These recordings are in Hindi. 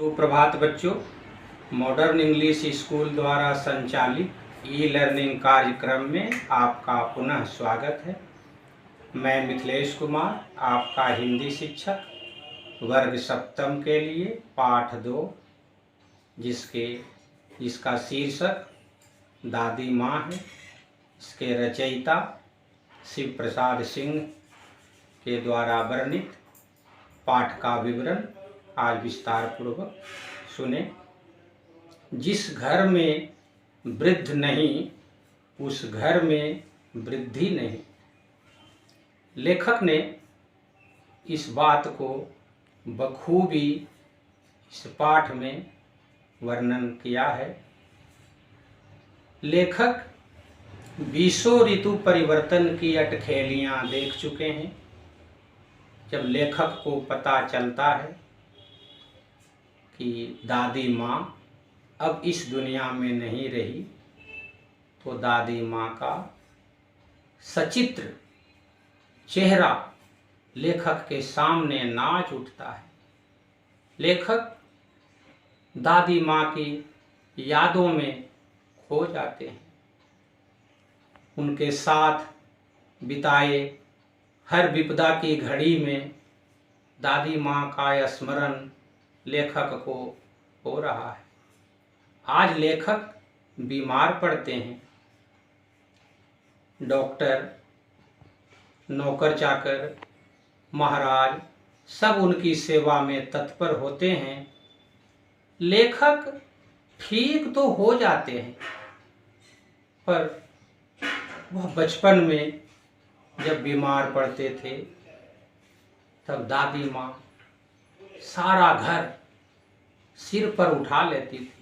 सुप्रभात बच्चों। मॉडर्न इंग्लिश स्कूल द्वारा संचालित ई लर्निंग कार्यक्रम में आपका पुनः स्वागत है। मैं मिथिलेश कुमार, आपका हिंदी शिक्षक, वर्ग सप्तम के लिए पाठ 2 जिसका शीर्षक दादी माँ है। इसके रचयिता शिव प्रसाद सिंह के द्वारा वर्णित पाठ का विवरण आज विस्तार पूर्वक सुने। जिस घर में वृद्ध नहीं उस घर में वृद्धि नहीं। लेखक ने इस बात को बखूबी इस पाठ में वर्णन किया है। लेखक 20 ऋतु परिवर्तन की अटखेलियां देख चुके हैं। जब लेखक को पता चलता है कि दादी माँ अब इस दुनिया में नहीं रही, तो दादी माँ का सचित्र चेहरा लेखक के सामने नाच उठता है। लेखक दादी माँ की यादों में खो जाते हैं। उनके साथ बिताए हर विपदा की घड़ी में दादी माँ का स्मरण लेखक को हो रहा है। आज लेखक बीमार पड़ते हैं। डॉक्टर, नौकर चाकर, महाराज सब उनकी सेवा में तत्पर होते हैं। लेखक ठीक तो हो जाते हैं, पर वह बचपन में जब बीमार पड़ते थे तब दादी माँ सारा घर सिर पर उठा लेती थी।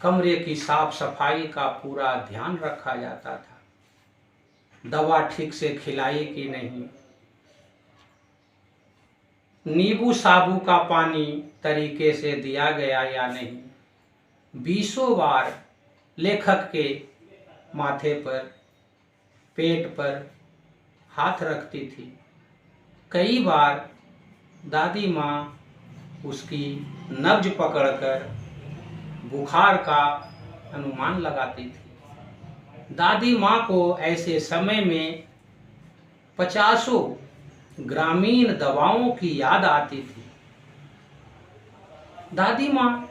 कमरे की साफ सफाई का पूरा ध्यान रखा जाता था। दवा ठीक से खिलाई कि नहीं, नींबू साबु का पानी तरीके से दिया गया या नहीं। 20 बार लेखक के माथे पर, पेट पर हाथ रखती थी। कई बार दादी माँ उसकी नब्ज पकड़कर बुखार का अनुमान लगाती थी। दादी माँ को ऐसे समय में 50 ग्रामीण दवाओं की याद आती थी। दादी माँ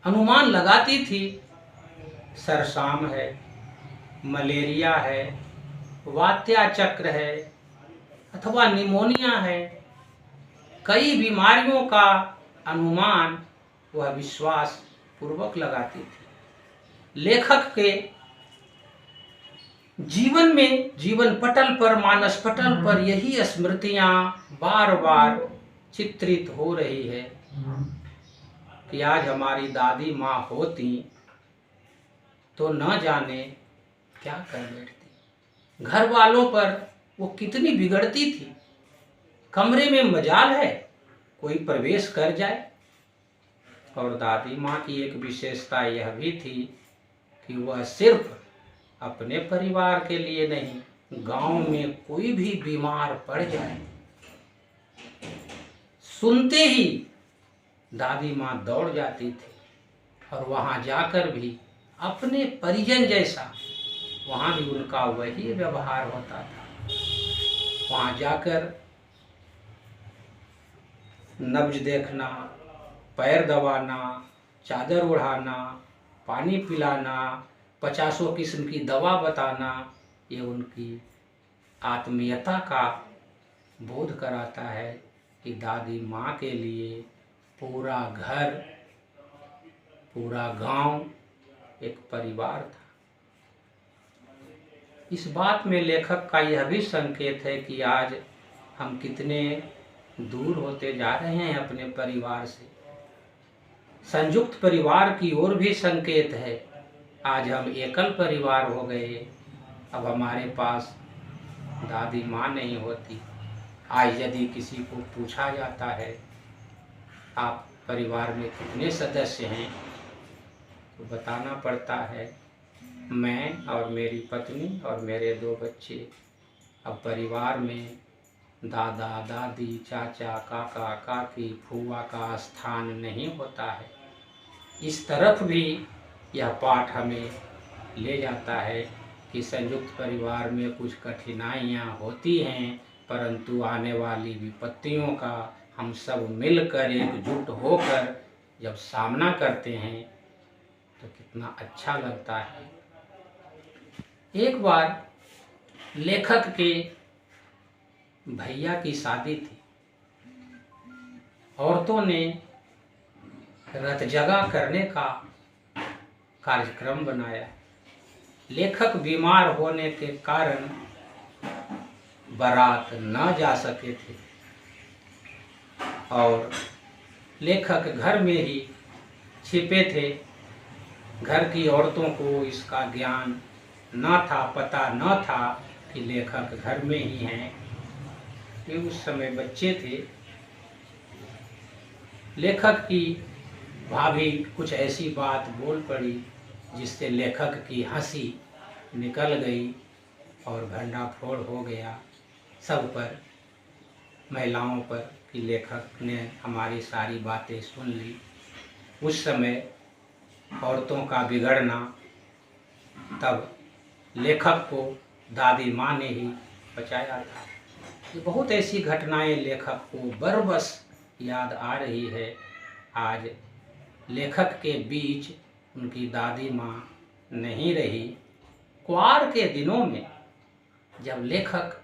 अनुमान लगाती थी, सरसाम है, मलेरिया है, वात्या चक्र है अथवा निमोनिया है। कई बीमारियों का अनुमान वह विश्वास पूर्वक लगाती थी। लेखक के जीवन में, जीवन पटल पर, मानस पटल पर यही स्मृतियां बार बार चित्रित हो रही है कि आज हमारी दादी माँ होती तो न जाने क्या कर बैठती। घर वालों पर वो कितनी बिगड़ती थी। कमरे में मजाल है कोई प्रवेश कर जाए। और दादी माँ की एक विशेषता यह भी थी कि वह सिर्फ अपने परिवार के लिए नहीं, गांव में कोई भी बीमार पड़ जाए, सुनते ही दादी माँ दौड़ जाती थी और वहां जाकर भी अपने परिजन जैसा, वहां भी उनका वही व्यवहार होता था। वहां जाकर नब्ज देखना, पैर दबाना, चादर उड़ाना, पानी पिलाना, 50 किस्म की दवा बताना, ये उनकी आत्मीयता का बोध कराता है कि दादी माँ के लिए पूरा घर, पूरा गांव एक परिवार था। इस बात में लेखक का यह भी संकेत है कि आज हम कितने दूर होते जा रहे हैं अपने परिवार से। संयुक्त परिवार की ओर भी संकेत है। आज हम एकल परिवार हो गए। अब हमारे पास दादी माँ नहीं होती। आज यदि किसी को पूछा जाता है आप परिवार में कितने सदस्य हैं, तो बताना पड़ता है मैं और मेरी पत्नी और मेरे 2 बच्चे। अब परिवार में दादा दादी चाचा काका काकी फूआ का स्थान नहीं होता है। इस तरफ भी यह पाठ हमें ले जाता है कि संयुक्त परिवार में कुछ कठिनाइयाँ होती हैं, परंतु आने वाली विपत्तियों का हम सब मिलकर एकजुट होकर जब सामना करते हैं तो कितना अच्छा लगता है। एक बार लेखक के भैया की शादी थी। औरतों ने रथ जगा करने का कार्यक्रम बनाया। लेखक बीमार होने के कारण बारात न जा सके थे और लेखक घर में ही छिपे थे। घर की औरतों को इसका ज्ञान न था, पता न था कि लेखक घर में ही हैं। वे उस समय बच्चे थे। लेखक की भाभी कुछ ऐसी बात बोल पड़ी जिससे लेखक की हंसी निकल गई और भंडाफोड़ हो गया सब पर, महिलाओं पर, कि लेखक ने हमारी सारी बातें सुन ली। उस समय औरतों का बिगड़ना, तब लेखक को दादी माँ ने ही बचाया था। ये बहुत ऐसी घटनाएं लेखक को बरबस याद आ रही है। आज लेखक के बीच उनकी दादी माँ नहीं रही। क्वार के दिनों में जब लेखक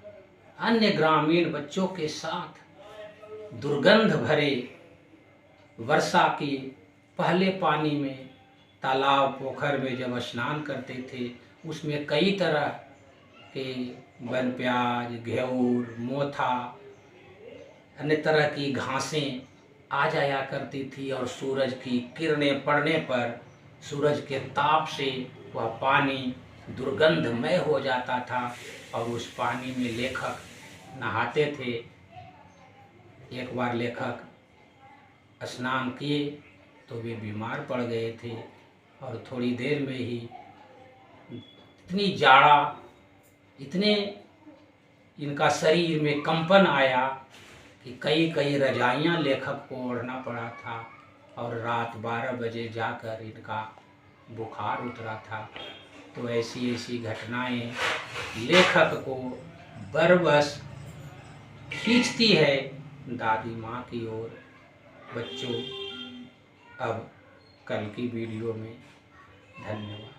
अन्य ग्रामीण बच्चों के साथ दुर्गंध भरे वर्षा की पहले पानी में, तालाब पोखर में जब स्नान करते थे, उसमें कई तरह के वन प्याज, घेऊर, मोथा, अन्य तरह की घासें आ जाया करती थी और सूरज की किरणें पड़ने पर सूरज के ताप से वह पानी दुर्गंधमय हो जाता था और उस पानी में लेखक नहाते थे। एक बार लेखक स्नान किए तो वे बीमार पड़ गए थे और थोड़ी देर में ही इतनी जाड़ा, इतने इनका शरीर में कंपन आया कि कई कई रजाइयाँ लेखक को ओढ़ना पड़ा था और रात 12 बजे जाकर इनका बुखार उतरा था। तो ऐसी ऐसी घटनाएं लेखक को बरबस खींचती है दादी माँ की ओर। बच्चों, अब कल की वीडियो में धन्यवाद।